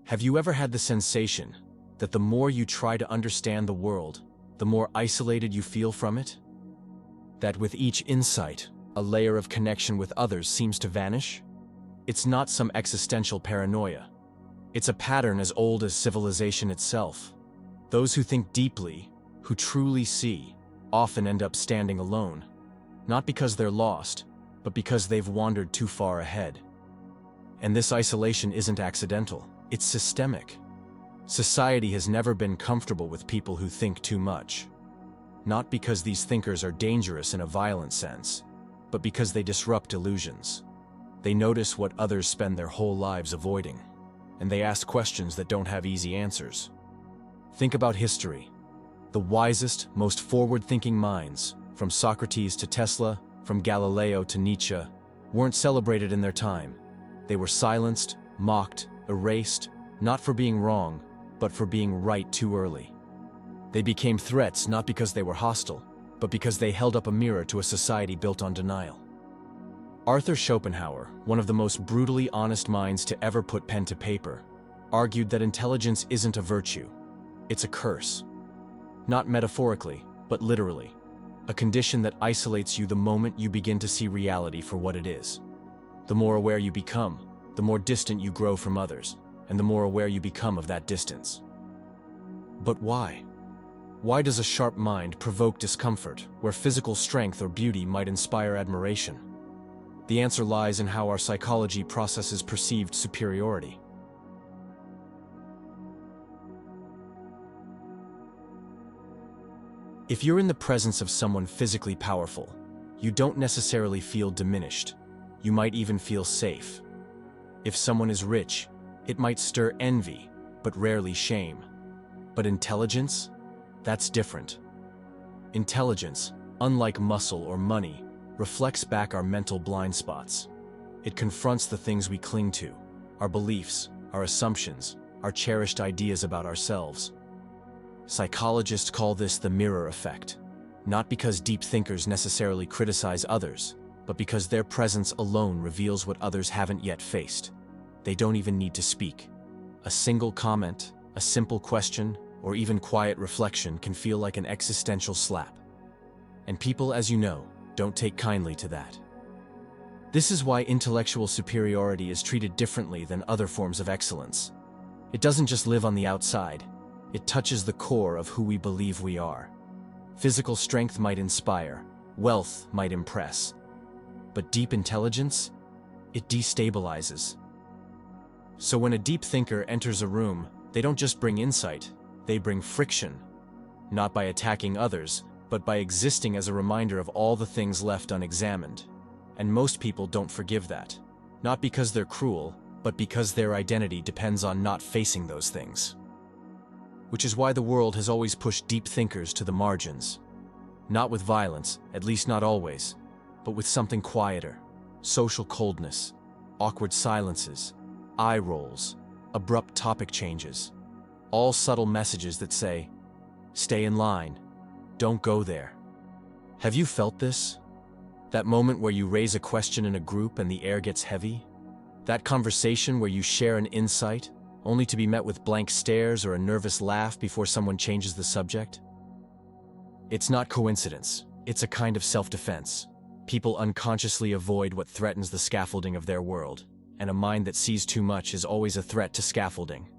Have you ever had the sensation that the more you try to understand the world, the more isolated you feel from it? That with each insight, a layer of connection with others seems to vanish? It's not some existential paranoia. It's a pattern as old as civilization itself. Those who think deeply, who truly see, often end up standing alone. Not because they're lost, but because they've wandered too far ahead. And this isolation isn't accidental, it's systemic. Society has never been comfortable with people who think too much. Not because these thinkers are dangerous in a violent sense, but because they disrupt illusions. They notice what others spend their whole lives avoiding, and they ask questions that don't have easy answers. Think about history. The wisest, most forward-thinking minds, from Socrates to Tesla, from Galileo to Nietzsche, weren't celebrated in their time. They were silenced, mocked, erased, not for being wrong, but for being right too early. They became threats not because they were hostile, but because they held up a mirror to a society built on denial. Arthur Schopenhauer, one of the most brutally honest minds to ever put pen to paper, argued that intelligence isn't a virtue, it's a curse. Not metaphorically, but literally. A condition that isolates you the moment you begin to see reality for what it is. The more aware you become, the more distant you grow from others, and the more aware you become of that distance. But why? Why does a sharp mind provoke discomfort where physical strength or beauty might inspire admiration? The answer lies in how our psychology processes perceived superiority. If you're in the presence of someone physically powerful, you don't necessarily feel diminished. You might even feel safe. If someone is rich, it might stir envy, but rarely shame. But intelligence? That's different. Intelligence, unlike muscle or money, reflects back our mental blind spots. It confronts the things we cling to, our beliefs, our assumptions, our cherished ideas about ourselves. Psychologists call this the mirror effect, not because deep thinkers necessarily criticize others, but because their presence alone reveals what others haven't yet faced. They don't even need to speak. A single comment, a simple question, or even quiet reflection can feel like an existential slap. And people, as you know, don't take kindly to that. This is why intellectual superiority is treated differently than other forms of excellence. It doesn't just live on the outside. It touches the core of who we believe we are. Physical strength might inspire, wealth might impress, but deep intelligence, it destabilizes. So when a deep thinker enters a room, they don't just bring insight, they bring friction, not by attacking others, but by existing as a reminder of all the things left unexamined. And most people don't forgive that, not because they're cruel, but because their identity depends on not facing those things. Which is why the world has always pushed deep thinkers to the margins. Not with violence, at least not always, but with something quieter, social coldness, awkward silences, eye rolls, abrupt topic changes, all subtle messages that say, stay in line, don't go there. Have you felt this? That moment where you raise a question in a group and the air gets heavy? That conversation where you share an insight, only to be met with blank stares or a nervous laugh before someone changes the subject? It's not coincidence, it's a kind of self-defense. People unconsciously avoid what threatens the scaffolding of their world, and a mind that sees too much is always a threat to scaffolding.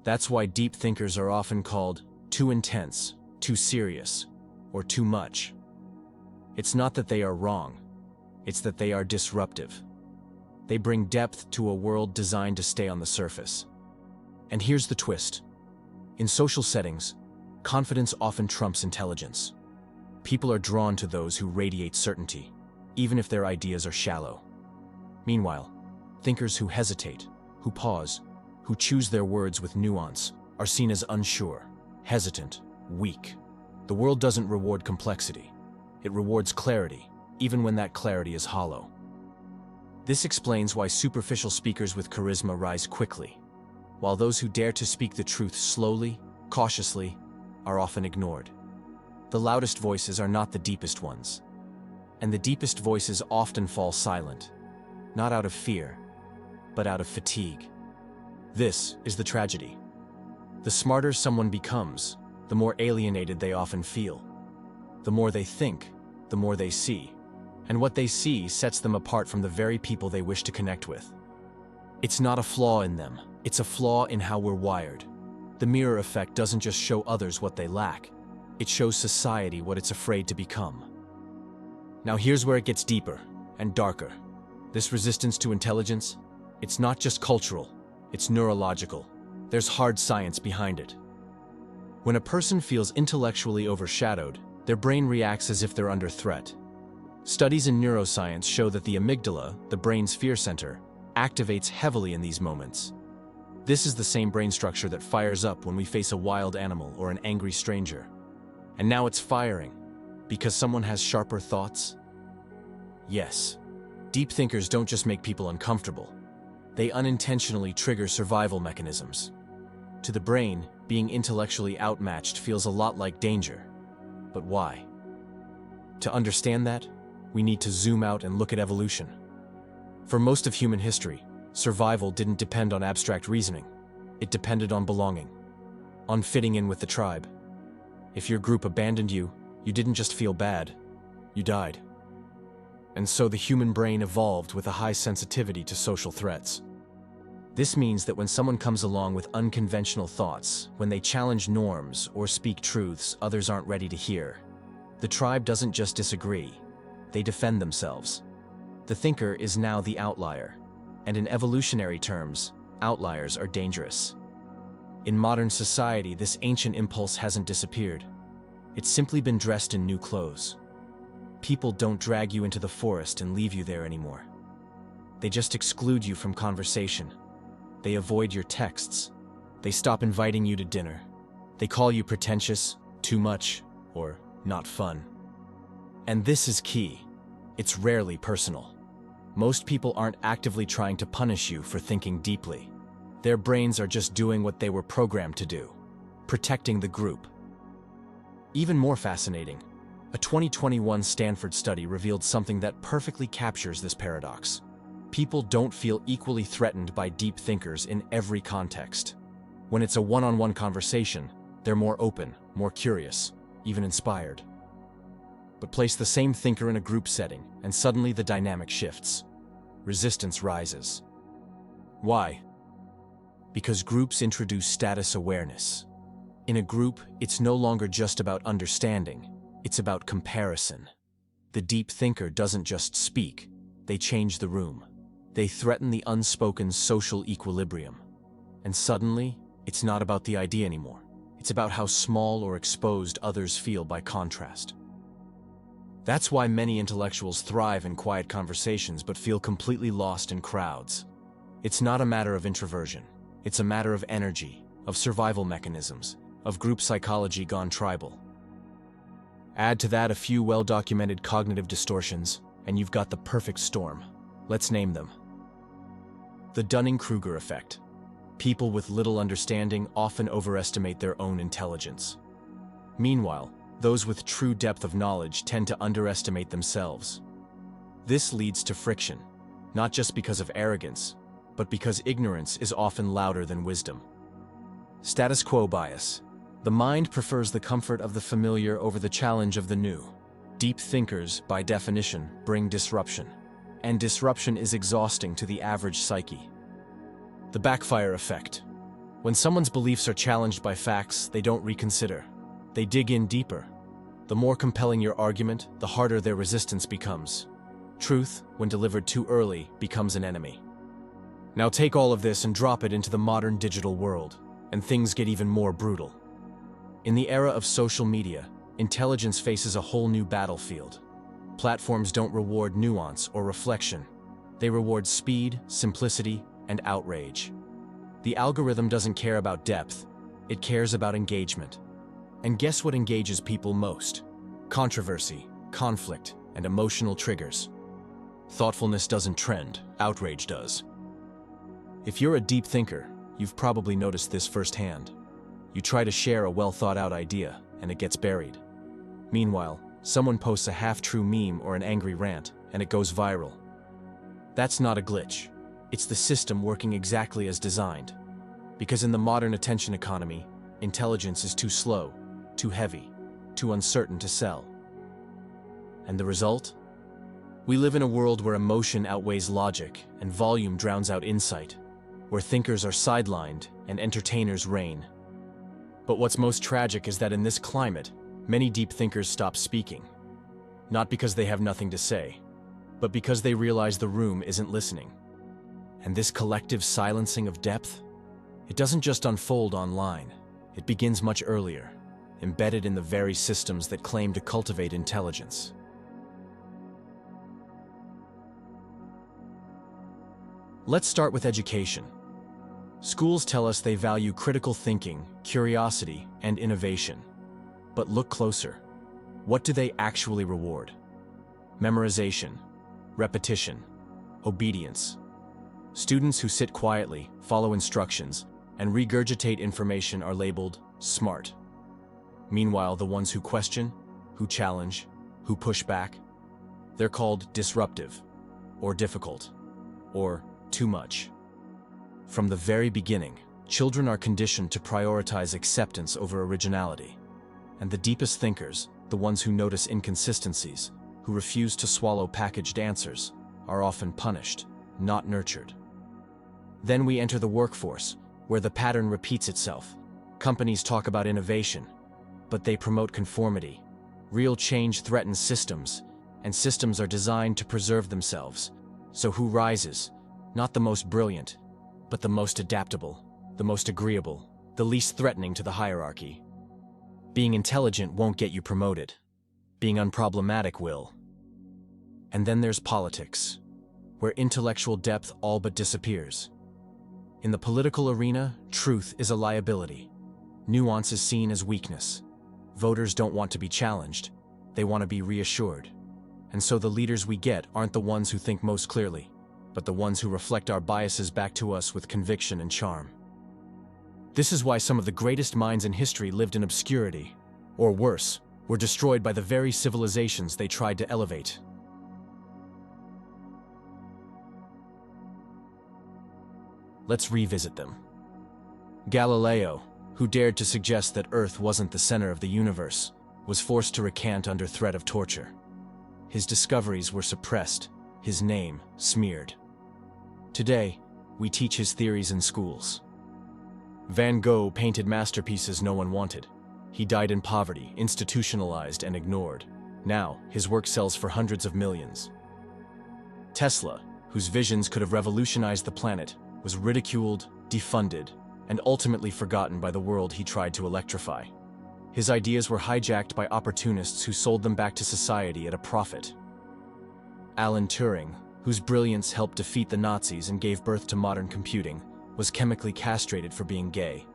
That's why deep thinkers are often called too intense, too serious, or too much. It's not that they are wrong, it's that they are disruptive. They bring depth to a world designed to stay on the surface. And here's the twist. In social settings, confidence often trumps intelligence. People are drawn to those who radiate certainty, even if their ideas are shallow. Meanwhile, thinkers who hesitate, who pause, who choose their words with nuance, are seen as unsure, hesitant, weak. The world doesn't reward complexity. It rewards clarity, even when that clarity is hollow. This explains why superficial speakers with charisma rise quickly, while those who dare to speak the truth slowly, cautiously, are often ignored. The loudest voices are not the deepest ones, and the deepest voices often fall silent, not out of fear, but out of fatigue. This is the tragedy. The smarter someone becomes, the more alienated they often feel. The more they think, the more they see. And what they see sets them apart from the very people they wish to connect with. It's not a flaw in them, it's a flaw in how we're wired. The mirror effect doesn't just show others what they lack, it shows society what it's afraid to become. Now here's where it gets deeper and darker. This resistance to intelligence, it's not just cultural, it's neurological. There's hard science behind it. When a person feels intellectually overshadowed, their brain reacts as if they're under threat. Studies in neuroscience show that the amygdala, the brain's fear center, activates heavily in these moments. This is the same brain structure that fires up when we face a wild animal or an angry stranger. And now it's firing because someone has sharper thoughts? Yes. Deep thinkers don't just make people uncomfortable. They unintentionally trigger survival mechanisms. To the brain, being intellectually outmatched feels a lot like danger. But why? To understand that, we need to zoom out and look at evolution. For most of human history, survival didn't depend on abstract reasoning. It depended on belonging, on fitting in with the tribe. If your group abandoned you, you didn't just feel bad, you died. And so the human brain evolved with a high sensitivity to social threats. This means that when someone comes along with unconventional thoughts, when they challenge norms or speak truths others aren't ready to hear, the tribe doesn't just disagree, they defend themselves. The thinker is now the outlier, and in evolutionary terms, outliers are dangerous. In modern society, this ancient impulse hasn't disappeared. It's simply been dressed in new clothes. People don't drag you into the forest and leave you there anymore. They just exclude you from conversation. They avoid your texts. They stop inviting you to dinner. They call you pretentious, too much, or not fun. And this is key. It's rarely personal. Most people aren't actively trying to punish you for thinking deeply. Their brains are just doing what they were programmed to do, protecting the group. Even more fascinating, a 2021 Stanford study revealed something that perfectly captures this paradox. People don't feel equally threatened by deep thinkers in every context. When it's a one-on-one conversation, they're more open, more curious, even inspired. But place the same thinker in a group setting, and suddenly the dynamic shifts. Resistance rises. Why? Because groups introduce status awareness. In a group, it's no longer just about understanding, it's about comparison. The deep thinker doesn't just speak, they change the room. They threaten the unspoken social equilibrium. And suddenly, it's not about the idea anymore. It's about how small or exposed others feel by contrast. That's why many intellectuals thrive in quiet conversations but feel completely lost in crowds. It's not a matter of introversion. It's a matter of energy, of survival mechanisms, of group psychology gone tribal. Add to that a few well-documented cognitive distortions, and you've got the perfect storm. Let's name them. The Dunning-Kruger effect. People with little understanding often overestimate their own intelligence. Meanwhile, those with true depth of knowledge tend to underestimate themselves. This leads to friction, not just because of arrogance, but because ignorance is often louder than wisdom. Status quo bias. The mind prefers the comfort of the familiar over the challenge of the new. Deep thinkers, by definition, bring disruption. And disruption is exhausting to the average psyche. The backfire effect. When someone's beliefs are challenged by facts, they don't reconsider. They dig in deeper. The more compelling your argument, the harder their resistance becomes. Truth, when delivered too early, becomes an enemy. Now take all of this and drop it into the modern digital world, and things get even more brutal. In the era of social media, intelligence faces a whole new battlefield. Platforms don't reward nuance or reflection. They reward speed, simplicity, and outrage. The algorithm doesn't care about depth, it cares about engagement. And guess what engages people most? Controversy, conflict, and emotional triggers. Thoughtfulness doesn't trend, outrage does. If you're a deep thinker, you've probably noticed this firsthand. You try to share a well-thought-out idea, and it gets buried. Meanwhile, someone posts a half-true meme or an angry rant, and it goes viral. That's not a glitch. It's the system working exactly as designed. Because in the modern attention economy, intelligence is too slow, too heavy, too uncertain to sell. And the result? We live in a world where emotion outweighs logic and volume drowns out insight, where thinkers are sidelined and entertainers reign. But what's most tragic is that in this climate, many deep thinkers stop speaking. Not because they have nothing to say, but because they realize the room isn't listening. And this collective silencing of depth, it doesn't just unfold online. It begins much earlier, embedded in the very systems that claim to cultivate intelligence. Let's start with education. Schools tell us they value critical thinking, curiosity, and innovation. But look closer. What do they actually reward? Memorization, repetition, obedience. Students who sit quietly, follow instructions, and regurgitate information are labeled smart. Meanwhile, the ones who question, who challenge, who push back, they're called disruptive, or difficult, or too much. From the very beginning, children are conditioned to prioritize acceptance over originality. And the deepest thinkers, the ones who notice inconsistencies, who refuse to swallow packaged answers, are often punished, not nurtured. Then we enter the workforce, where the pattern repeats itself. Companies talk about innovation, but they promote conformity. Real change threatens systems, and systems are designed to preserve themselves. So who rises? Not the most brilliant, but the most adaptable, the most agreeable, the least threatening to the hierarchy. Being intelligent won't get you promoted. Being unproblematic will. And then there's politics, where intellectual depth all but disappears. In the political arena, truth is a liability. Nuance is seen as weakness. Voters don't want to be challenged. They want to be reassured. And so the leaders we get aren't the ones who think most clearly, but the ones who reflect our biases back to us with conviction and charm. This is why some of the greatest minds in history lived in obscurity, or worse, were destroyed by the very civilizations they tried to elevate. Let's revisit them. Galileo, who dared to suggest that Earth wasn't the center of the universe, was forced to recant under threat of torture. His discoveries were suppressed, his name smeared. Today, we teach his theories in schools. Van Gogh painted masterpieces no one wanted. He died in poverty, institutionalized and ignored. Now, his work sells for hundreds of millions. Tesla, whose visions could have revolutionized the planet, was ridiculed, defunded, and ultimately forgotten by the world he tried to electrify. His ideas were hijacked by opportunists who sold them back to society at a profit. Alan Turing, whose brilliance helped defeat the Nazis and gave birth to modern computing, was chemically castrated for being gay.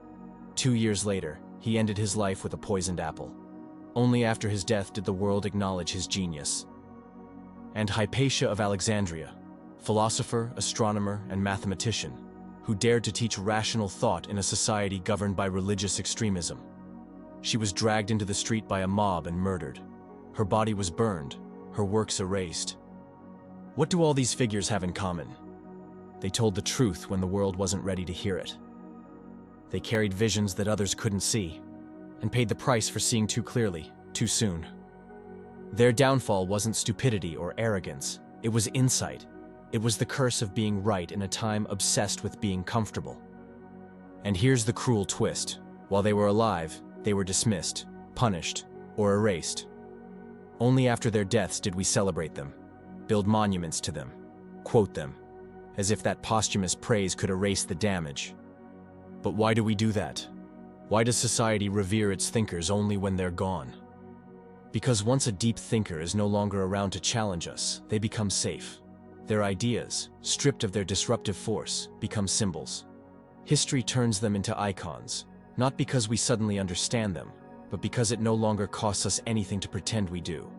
2 years later, he ended his life with a poisoned apple. Only after his death did the world acknowledge his genius. And Hypatia of Alexandria, philosopher, astronomer, and mathematician, who dared to teach rational thought in a society governed by religious extremism. She was dragged into the street by a mob and murdered. Her body was burned, her works erased. What do all these figures have in common? They told the truth when the world wasn't ready to hear it. They carried visions that others couldn't see, and paid the price for seeing too clearly, too soon. Their downfall wasn't stupidity or arrogance, it was insight. It was the curse of being right in a time obsessed with being comfortable. And here's the cruel twist. While they were alive, they were dismissed, punished, or erased. Only after their deaths did we celebrate them, build monuments to them, quote them, as if that posthumous praise could erase the damage. But why do we do that? Why does society revere its thinkers only when they're gone? Because once a deep thinker is no longer around to challenge us, they become safe. Their ideas, stripped of their disruptive force, become symbols. History turns them into icons, not because we suddenly understand them, but because it no longer costs us anything to pretend we do.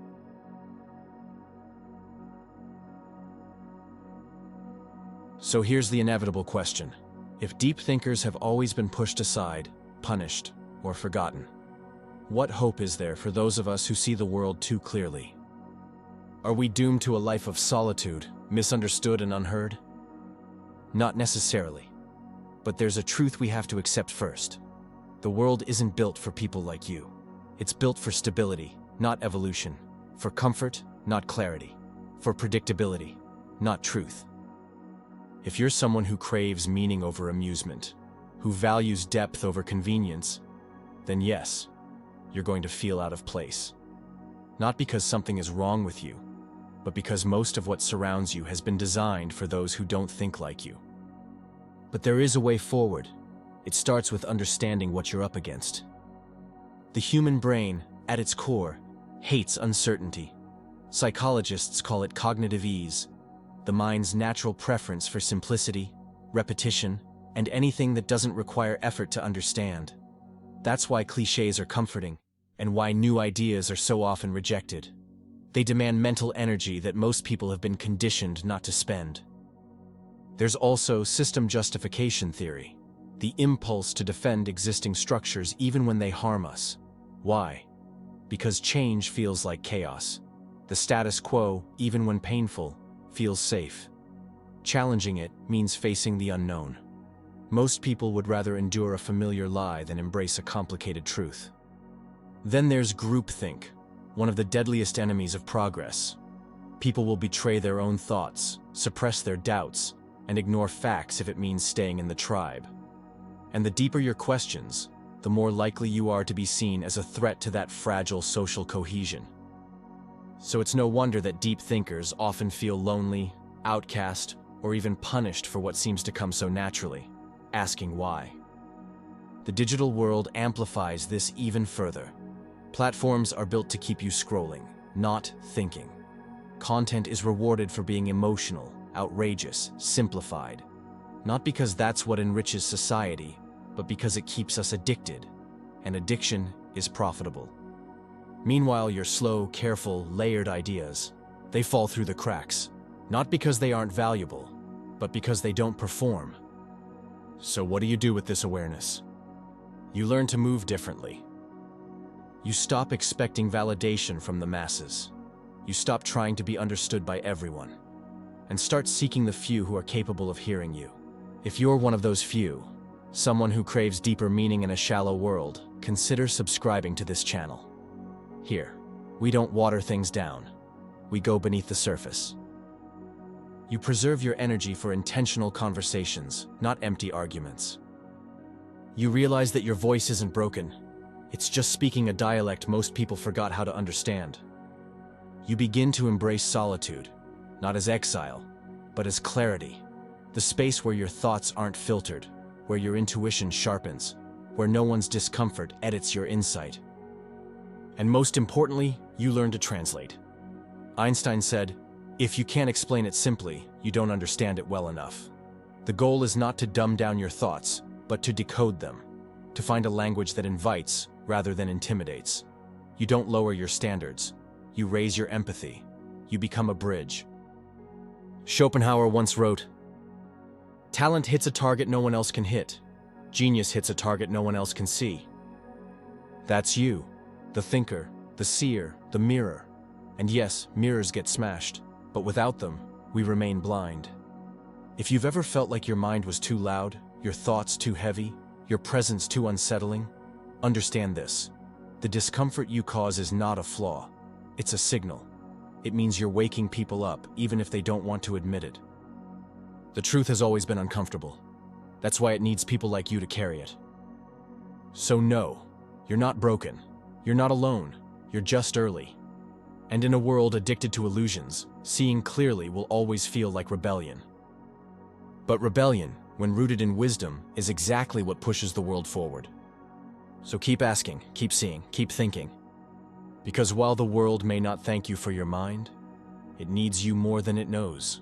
So here's the inevitable question. If deep thinkers have always been pushed aside, punished, or forgotten, what hope is there for those of us who see the world too clearly? Are we doomed to a life of solitude, misunderstood and unheard? Not necessarily. But there's a truth we have to accept first. The world isn't built for people like you. It's built for stability, not evolution. For comfort, not clarity. For predictability, not truth. If you're someone who craves meaning over amusement, who values depth over convenience, then yes, you're going to feel out of place. Not because something is wrong with you, but because most of what surrounds you has been designed for those who don't think like you. But there is a way forward. It starts with understanding what you're up against. The human brain, at its core, hates uncertainty. Psychologists call it cognitive ease, the mind's natural preference for simplicity, repetition, and anything that doesn't require effort to understand. That's why clichés are comforting, and why new ideas are so often rejected. They demand mental energy that most people have been conditioned not to spend. There's also system justification theory, the impulse to defend existing structures even when they harm us. Why? Because change feels like chaos. The status quo, even when painful, feels safe. Challenging it means facing the unknown. Most people would rather endure a familiar lie than embrace a complicated truth. Then there's groupthink, one of the deadliest enemies of progress. People will betray their own thoughts, suppress their doubts, and ignore facts if it means staying in the tribe. And the deeper your questions, the more likely you are to be seen as a threat to that fragile social cohesion. So it's no wonder that deep thinkers often feel lonely, outcast, or even punished for what seems to come so naturally, asking why. The digital world amplifies this even further. Platforms are built to keep you scrolling, not thinking. Content is rewarded for being emotional, outrageous, simplified. Not because that's what enriches society, but because it keeps us addicted, and addiction is profitable. Meanwhile, your slow, careful, layered ideas, they fall through the cracks, not because they aren't valuable, but because they don't perform. So what do you do with this awareness? You learn to move differently. You stop expecting validation from the masses. You stop trying to be understood by everyone, and start seeking the few who are capable of hearing you. If you're one of those few, someone who craves deeper meaning in a shallow world, consider subscribing to this channel. Here, we don't water things down. We go beneath the surface. You preserve your energy for intentional conversations, not empty arguments. You realize that your voice isn't broken. It's just speaking a dialect most people forgot how to understand. You begin to embrace solitude, not as exile, but as clarity. The space where your thoughts aren't filtered, where your intuition sharpens, where no one's discomfort edits your insight. And most importantly, you learn to translate. Einstein said, "If you can't explain it simply, you don't understand it well enough." The goal is not to dumb down your thoughts, but to decode them, to find a language that invites rather than intimidates. You don't lower your standards, you raise your empathy, you become a bridge. Schopenhauer once wrote, "Talent hits a target no one else can hit. Genius hits a target no one else can see." That's you, the thinker, the seer, the mirror. And yes, mirrors get smashed, but without them, we remain blind. If you've ever felt like your mind was too loud, your thoughts too heavy, your presence too unsettling, understand this. The discomfort you cause is not a flaw. It's a signal. It means you're waking people up, even if they don't want to admit it. The truth has always been uncomfortable. That's why it needs people like you to carry it. So no, you're not broken. You're not alone. You're just early. And in a world addicted to illusions, seeing clearly will always feel like rebellion. But rebellion, when rooted in wisdom, is exactly what pushes the world forward. So keep asking, keep seeing, keep thinking. Because while the world may not thank you for your mind, it needs you more than it knows.